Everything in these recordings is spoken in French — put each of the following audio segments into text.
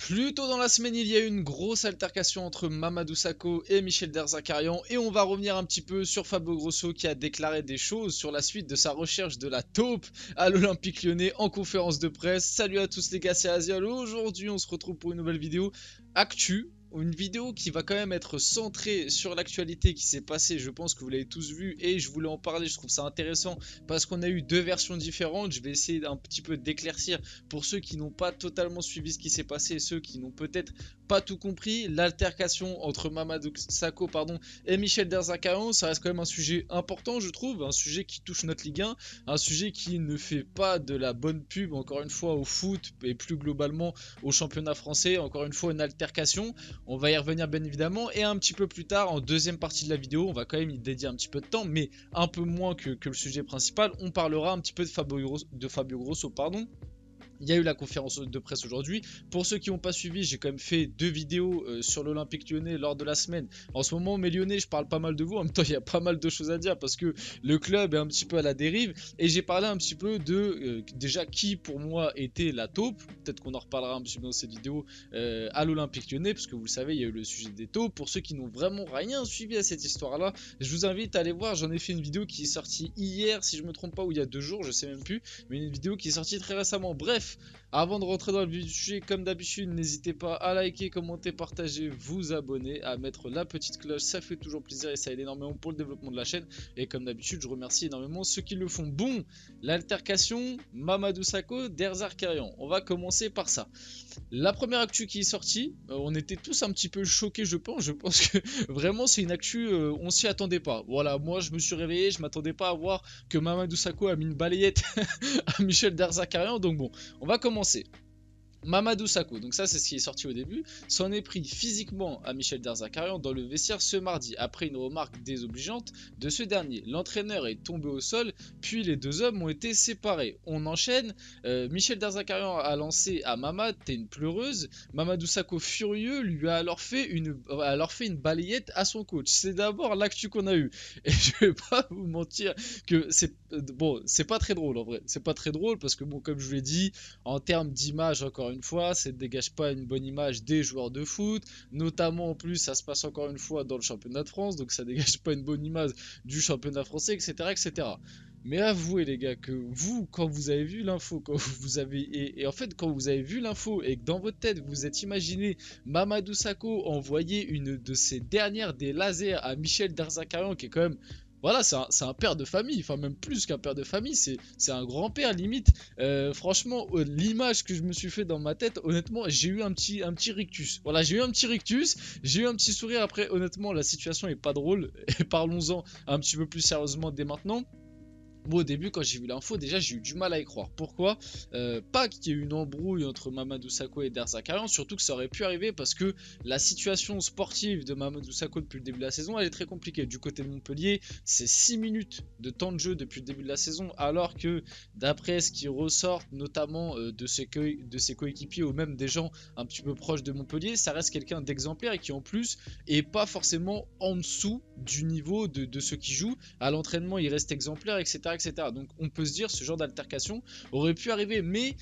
Plus tôt dans la semaine, il y a eu une grosse altercation entre Mamadou Sakho et Michel Derzakarian et on va revenir un petit peu sur Fabio Grosso qui a déclaré des choses sur la suite de sa recherche de la taupe à l'Olympique Lyonnais en conférence de presse. Salut à tous les gars, c'est Aziol. Aujourd'hui, on se retrouve pour une nouvelle vidéo actu. Une vidéo qui va quand même être centrée sur l'actualité qui s'est passée, je pense que vous l'avez tous vu et je voulais en parler, je trouve ça intéressant parce qu'on a eu deux versions différentes. Je vais essayer un petit peu d'éclaircir pour ceux qui n'ont pas totalement suivi ce qui s'est passé et ceux qui n'ont peut-être pas tout compris. L'altercation entre Mamadou Sakho et Michel Derzakarian, ça reste quand même un sujet important je trouve, un sujet qui touche notre Ligue 1, un sujet qui ne fait pas de la bonne pub encore une fois au foot et plus globalement au championnat français. Encore une fois une altercation. On va y revenir bien évidemment et un petit peu plus tard en deuxième partie de la vidéo, on va quand même y dédier un petit peu de temps mais un peu moins que le sujet principal. On parlera un petit peu de Fabio Grosso. Il y a eu la conférence de presse aujourd'hui. Pour ceux qui n'ont pas suivi, j'ai quand même fait deux vidéos sur l'Olympique Lyonnais lors de la semaine. En ce moment, mes Lyonnais, je parle pas mal de vous. En même temps, il y a pas mal de choses à dire parce que le club est un petit peu à la dérive. Et j'ai parlé un petit peu de déjà qui pour moi était la taupe. Peut-être qu'on en reparlera un petit peu dans cette vidéo à l'Olympique Lyonnais. Parce que vous le savez, il y a eu le sujet des taupes. Pour ceux qui n'ont vraiment rien suivi à cette histoire-là, je vous invite à aller voir. J'en ai fait une vidéo qui est sortie hier, si je me trompe pas, ou il y a 2 jours, je sais même plus. Mais une vidéo qui est sortie très récemment. Bref. Avant de rentrer dans le vif du sujet, comme d'habitude, n'hésitez pas à liker, commenter, partager, vous abonner, à mettre la petite cloche, ça fait toujours plaisir et ça aide énormément pour le développement de la chaîne. Et comme d'habitude, je remercie énormément ceux qui le font. Bon, l'altercation Mamadou Sakho, Derzakarian. On va commencer par ça. La première actu qui est sortie, on était tous un petit peu choqués, je pense. Je pense que vraiment c'est une actu, on s'y attendait pas. Voilà, moi je me suis réveillé, je m'attendais pas à voir que Mamadou Sakho a mis une balayette à Michel Derzakarian. Donc bon, on va commencer. Mamadou Sakho, donc ça c'est ce qui est sorti au début, s'en est pris physiquement à Michel Derzakarian dans le vestiaire ce mardi après une remarque désobligeante de ce dernier. L'entraîneur est tombé au sol, puis les deux hommes ont été séparés. On enchaîne, Michel Derzakarian a lancé à Mamad, t'es une pleureuse. Mamadou Sakho furieux lui a alors fait une balayette à son coach. C'est d'abord l'actu qu'on a eu. Et je vais pas vous mentir que c'est bon, c'est pas très drôle en vrai. C'est pas très drôle parce que bon, comme je vous l'ai dit, en termes d'image encore une fois, ça ne dégage pas une bonne image des joueurs de foot, notamment en plus ça se passe encore une fois dans le championnat de France, donc ça dégage pas une bonne image du championnat français, etc. etc. Mais avouez les gars que vous, quand vous avez vu l'info, quand vous avez et en fait quand vous avez vu l'info et que dans votre tête vous êtes imaginé Mamadou Sakho envoyer une de ses dernières des lasers à Michel Derzakarian qui est quand même voilà, c'est un père de famille, enfin même plus qu'un père de famille, c'est un grand-père limite. Franchement, l'image que je me suis fait dans ma tête, honnêtement, j'ai eu un petit rictus. Voilà, j'ai eu un petit rictus, j'ai eu un petit sourire. Après, honnêtement, la situation est pas drôle. Et parlons-en un petit peu plus sérieusement dès maintenant. Moi au début quand j'ai vu l'info déjà j'ai eu du mal à y croire. Pourquoi pas qu'il y ait eu une embrouille entre Mamadou Sakho et Derzakarian, surtout que ça aurait pu arriver parce que la situation sportive de Mamadou Sakho depuis le début de la saison elle est très compliquée. Du côté de Montpellier c'est 6 minutes de temps de jeu depuis le début de la saison, alors que d'après ce qui ressort notamment de ses coéquipiers ou même des gens un petit peu proches de Montpellier, ça reste quelqu'un d'exemplaire et qui en plus est pas forcément en dessous du niveau de ceux qui jouent. À l'entraînement il reste exemplaire, etc. Donc on peut se dire ce genre d'altercation aurait pu arriver, mais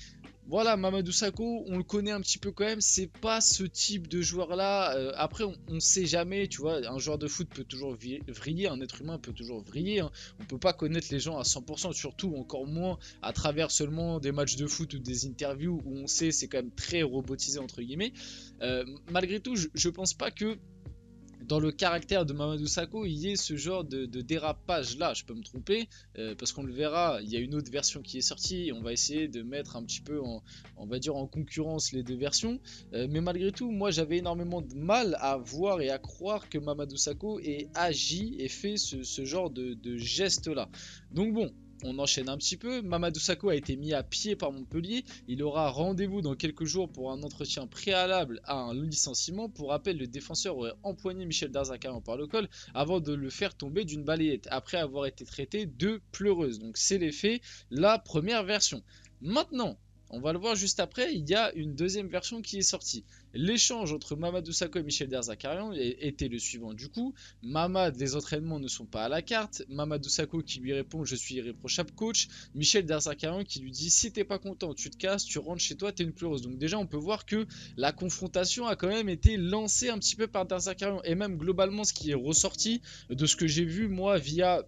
voilà, Mamadou Sakho, on le connaît un petit peu quand même, c'est pas ce type de joueur là. Après, on sait jamais, tu vois, un joueur de foot peut toujours vriller, un être humain peut toujours vriller. Hein. On peut pas connaître les gens à 100%, surtout encore moins à travers seulement des matchs de foot ou des interviews où on sait c'est quand même très robotisé entre guillemets. Malgré tout, je pense pas que dans le caractère de Mamadou Sakho, il y ait ce genre de dérapage là. Je peux me tromper parce qu'on le verra. Il y a une autre version qui est sortie. Et on va essayer de mettre un petit peu on va dire en concurrence les deux versions. Mais malgré tout, moi j'avais énormément de mal à voir et à croire que Mamadou Sakho ait agi et fait ce genre de geste là. Donc bon. On enchaîne un petit peu. Mamadou Sakho a été mis à pied par Montpellier. Il aura rendez-vous dans quelques jours pour un entretien préalable à un licenciement. Pour rappel, le défenseur aurait empoigné Michel Derzakarian par le col avant de le faire tomber d'une balayette après avoir été traité de pleureuse. Donc c'est les faits, la première version. Maintenant, on va le voir juste après, il y a une deuxième version qui est sortie. L'échange entre Mamadou Sakho et Michel Derzakarian était le suivant du coup. Mamad, les entraînements ne sont pas à la carte. Mamadou Sakho qui lui répond je suis irréprochable coach. Michel Derzakarian qui lui dit si t'es pas content, tu te casses, tu rentres chez toi, t'es une pleureuse. Donc déjà on peut voir que la confrontation a quand même été lancée un petit peu par Derzakarian. Et même globalement ce qui est ressorti de ce que j'ai vu moi via...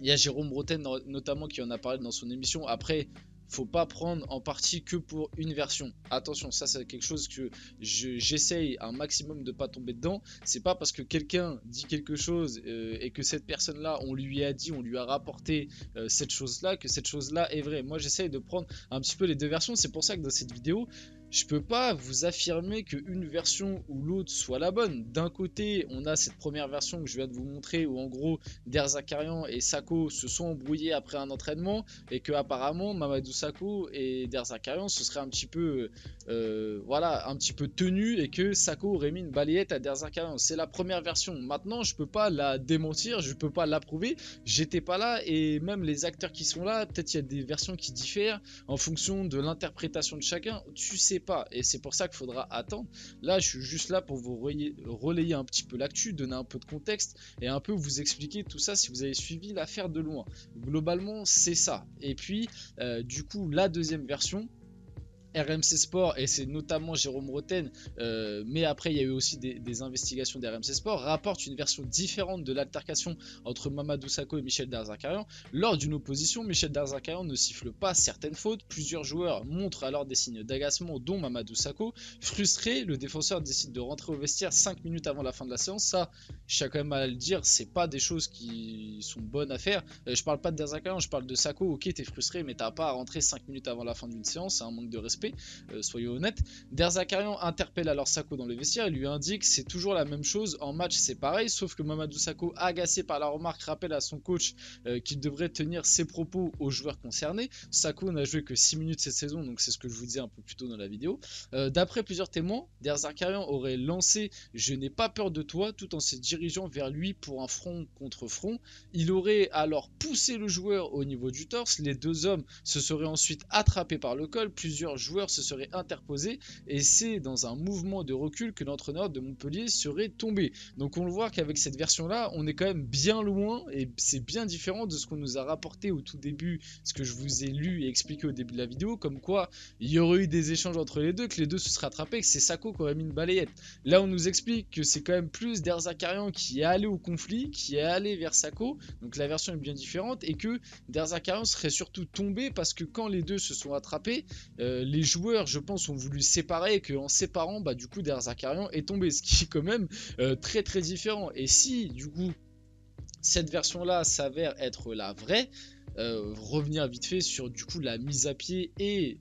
Il y a Jérôme Roten notamment qui en a parlé dans son émission. Après, faut pas prendre en partie que pour une version. Attention, ça c'est quelque chose que j'essaye un maximum de pas tomber dedans. C'est pas parce que quelqu'un dit quelque chose et que cette personne-là, on lui a dit, on lui a rapporté cette chose-là, que cette chose-là est vraie. Moi j'essaye de prendre un petit peu les deux versions. C'est pour ça que dans cette vidéo, je peux pas vous affirmer qu'une version ou l'autre soit la bonne. D'un côté, on a cette première version que je viens de vous montrer où en gros Derzakarian et Sakho se sont embrouillés après un entraînement et que apparemment Mamadou Sakho et Derzakarian se seraient un petit peu voilà, un petit peu tenus et que Sakho aurait mis une balayette à Derzakarian. C'est la première version. Maintenant, je peux pas la démentir, je peux pas l'approuver. J'étais pas là et même les acteurs qui sont là, peut-être il y a des versions qui diffèrent en fonction de l'interprétation de chacun. Tu sais pas et c'est pour ça qu'il faudra attendre. Là je suis juste là pour vous relayer un petit peu l'actu, donner un peu de contexte et un peu vous expliquer tout ça si vous avez suivi l'affaire de loin. Globalement c'est ça. Et puis du coup la deuxième version, RMC Sport, et c'est notamment Jérôme Roten, mais après il y a eu aussi des investigations d'RMC Sport, rapporte une version différente de l'altercation entre Mamadou Sakho et Michel Derzakarian. Lors d'une opposition, Michel Derzakarian ne siffle pas certaines fautes, plusieurs joueurs montrent alors des signes d'agacement dont Mamadou Sakho. Frustré, le défenseur décide de rentrer au vestiaire 5 minutes avant la fin de la séance. Ça, je tiens quand même à le dire, c'est pas des choses qui sont bonnes à faire. Je parle pas de Derzakarian, je parle de Sakho. Ok, t'es frustré mais t'as pas à rentrer 5 minutes avant la fin d'une séance, c'est un manque de respect. Soyons honnêtes. Derzakarian interpelle alors Sakho dans le vestiaire et lui indique c'est toujours la même chose, en match c'est pareil, sauf que Mamadou Sakho, agacé par la remarque, rappelle à son coach qu'il devrait tenir ses propos aux joueurs concernés. Sakho n'a joué que 6 minutes cette saison, donc c'est ce que je vous disais un peu plus tôt dans la vidéo. D'après plusieurs témoins, Derzakarian aurait lancé je n'ai pas peur de toi tout en se dirigeant vers lui pour un front contre front. Il aurait alors poussé le joueur au niveau du torse, les deux hommes se seraient ensuite attrapés par le col, plusieurs joueurs se seraient interposés et c'est dans un mouvement de recul que l'entraîneur de Montpellier serait tombé. Donc on le voit qu'avec cette version là on est quand même bien loin et c'est bien différent de ce qu'on nous a rapporté au tout début, ce que je vous ai lu et expliqué au début de la vidéo, comme quoi il y aurait eu des échanges entre les deux, que les deux se seraient attrapés, que c'est Sakho qui aurait mis une balayette. Là on nous explique que c'est quand même plus Derzakarian qui est allé au conflit, qui est allé vers Sakho, donc la version est bien différente, et que Derzakarian serait surtout tombé parce que quand les deux se sont attrapés, les joueurs je pense ont voulu séparer et qu'en séparant bah du coup Derzakarian est tombé, ce qui est quand même très très différent. Et si du coup cette version là s'avère être la vraie, revenir vite fait sur du coup la mise à pied et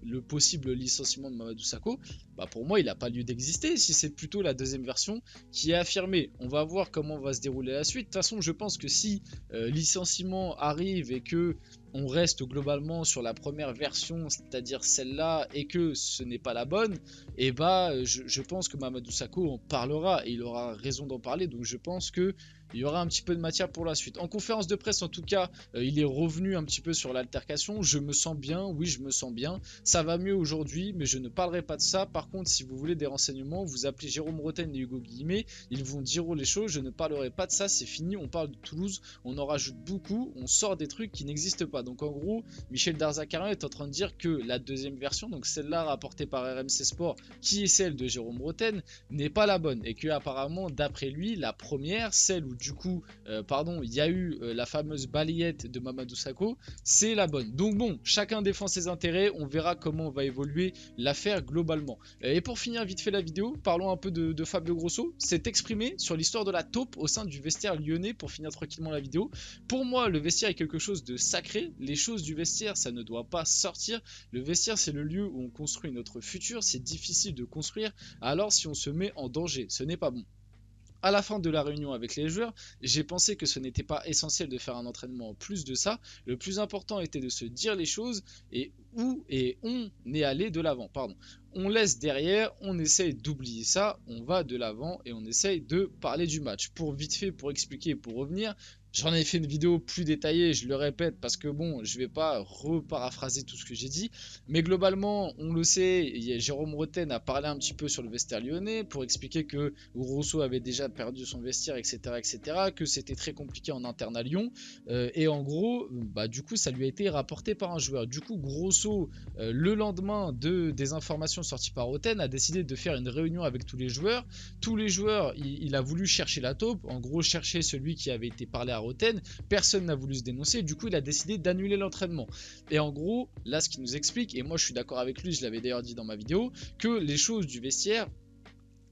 le possible licenciement de Mamadou Sakho, bah pour moi il n'a pas lieu d'exister si c'est plutôt la deuxième version qui est affirmée. On va voir comment va se dérouler la suite. De toute façon je pense que si licenciement arrive et que on reste globalement sur la première version, c'est-à-dire celle-là, et que ce n'est pas la bonne, et bah je pense que Mamadou Sakho en parlera et il aura raison d'en parler, donc je pense que il y aura un petit peu de matière pour la suite. En conférence de presse en tout cas, il est revenu un petit peu sur l'altercation. Je me sens bien, oui je me sens bien, ça va mieux aujourd'hui, mais je ne parlerai pas de ça. Par contre si vous voulez des renseignements, vous appelez Jérôme Roten et Hugo Guillemets, ils vous diront les choses, je ne parlerai pas de ça, c'est fini, on parle de Toulouse, on en rajoute beaucoup, on sort des trucs qui n'existent pas. Donc en gros, Michel Derzakarian est en train de dire que la deuxième version, donc celle-là rapportée par RMC Sport, qui est celle de Jérôme Roten, n'est pas la bonne, et que apparemment d'après lui, la première, celle où du coup, il y a eu la fameuse balayette de Mamadou Sakho, c'est la bonne. Donc bon, chacun défend ses intérêts, on verra comment va évoluer l'affaire globalement. Et pour finir vite fait la vidéo, parlons un peu de Fabio Grosso, s'est exprimé sur l'histoire de la taupe au sein du vestiaire lyonnais pour finir tranquillement la vidéo. Pour moi, le vestiaire est quelque chose de sacré, les choses du vestiaire, ça ne doit pas sortir. Le vestiaire, c'est le lieu où on construit notre futur, c'est difficile de construire, alors si on se met en danger, ce n'est pas bon. À la fin de la réunion avec les joueurs, j'ai pensé que ce n'était pas essentiel de faire un entraînement en plus de ça. Le plus important était de se dire les choses et on est allé de l'avant. On laisse derrière, on essaye d'oublier ça, on va de l'avant et on essaye de parler du match. Pour vite fait, pour expliquer, pour revenir, J'en ai fait une vidéo plus détaillée, je le répète, parce que bon, je vais pas reparaphraser tout ce que j'ai dit. Mais globalement, on le sait, Jérôme Roten a parlé un petit peu sur le vestiaire lyonnais pour expliquer que Grosso avait déjà perdu son vestiaire, etc., etc., que c'était très compliqué en interne à Lyon. Et en gros, bah, du coup, ça lui a été rapporté par un joueur. Du coup, Grosso, le lendemain des informations sorties par Roten, a décidé de faire une réunion avec tous les joueurs. Tous les joueurs, il a voulu chercher la taupe, en gros, chercher celui qui avait été parlé à Roten. Personne n'a voulu se dénoncer, du coup il a décidé d'annuler l'entraînement. Et en gros, là ce qu'il nous explique, et moi je suis d'accord avec lui, je l'avais d'ailleurs dit dans ma vidéo, que les choses du vestiaire,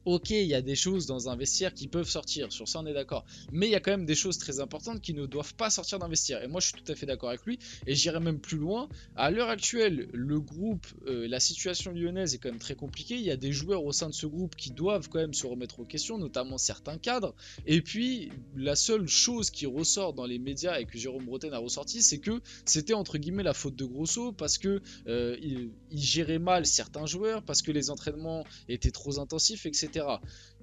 ok, il y a des choses dans un vestiaire qui peuvent sortir, sur ça on est d'accord. Mais il y a quand même des choses très importantes qui ne doivent pas sortir d'un vestiaire. Et moi je suis tout à fait d'accord avec lui. Et j'irai même plus loin. À l'heure actuelle, le groupe, la situation lyonnaise est quand même très compliquée. Il y a des joueurs au sein de ce groupe qui doivent quand même se remettre aux questions, notamment certains cadres. Et puis, la seule chose qui ressort dans les médias et que Jérôme Roten a ressorti, c'est que c'était entre guillemets la faute de Grosso parce que il gérait mal certains joueurs, parce que les entraînements étaient trop intensifs, etc.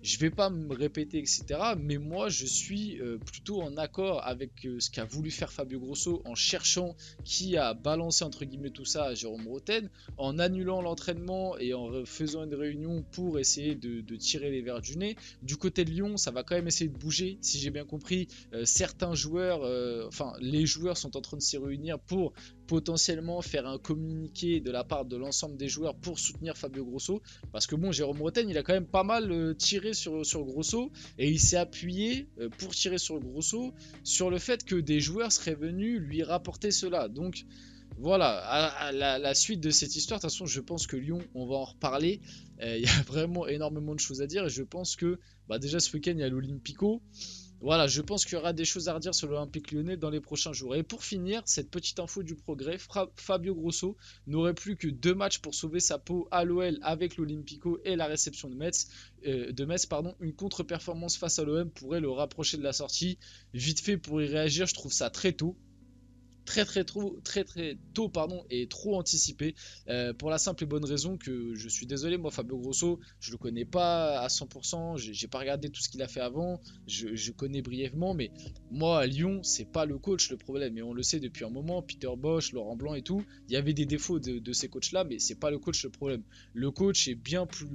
Je vais pas me répéter, etc. Mais moi, je suis plutôt en accord avec ce qu'a voulu faire Fabio Grosso en cherchant qui a balancé entre guillemets tout ça à Jérôme Roten, en annulant l'entraînement et en faisant une réunion pour essayer de tirer les verres du nez. Du côté de Lyon, ça va quand même essayer de bouger. Si j'ai bien compris, certains joueurs, enfin les joueurs sont en train de se réunir pour potentiellement faire un communiqué de la part de l'ensemble des joueurs pour soutenir Fabio Grosso, parce que bon, Jérôme Roten il a quand même pas mal tiré sur Grosso, et il s'est appuyé pour tirer sur Grosso sur le fait que des joueurs seraient venus lui rapporter cela. Donc voilà, à la suite de cette histoire, de toute façon je pense que Lyon, on va en reparler, il y a vraiment énormément de choses à dire, et je pense que bah, déjà ce week-end il y a l'Olympico. Voilà, je pense qu'il y aura des choses à redire sur l'Olympique Lyonnais dans les prochains jours. Et pour finir, cette petite info du progrès, Fabio Grosso n'aurait plus que 2 matchs pour sauver sa peau à l'OL avec l'Olympico et la réception de Metz. Une contre-performance face à l'OM pourrait le rapprocher de la sortie. Vite fait pour y réagir, je trouve ça très tôt. Très tôt pardon, et trop anticipé, pour la simple et bonne raison que je suis désolé, moi Fabio Grosso je le connais pas à 100%, j'ai pas regardé tout ce qu'il a fait avant, je connais brièvement, mais moi à Lyon c'est pas le coach le problème, et on le sait depuis un moment. Peter Bosz, Laurent Blanc et tout, il y avait des défauts de ces coachs là, mais c'est pas le coach le problème. Le coach est bien plus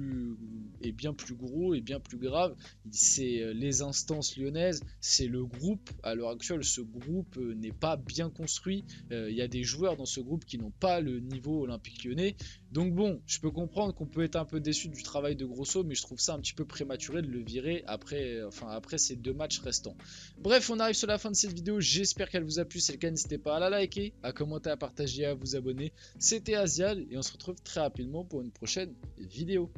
gros et bien plus grave. C'est les instances lyonnaises, c'est le groupe. À l'heure actuelle, ce groupe n'est pas bien construit. Il y a des joueurs dans ce groupe qui n'ont pas le niveau olympique lyonnais. Donc bon, je peux comprendre qu'on peut être un peu déçu du travail de Grosso, mais je trouve ça un petit peu prématuré de le virer après ces 2 matchs restants. Bref, on arrive sur la fin de cette vidéo. J'espère qu'elle vous a plu. Si c'est le cas, n'hésitez pas à la liker, à commenter, à partager, à vous abonner. C'était Azial et on se retrouve très rapidement pour une prochaine vidéo.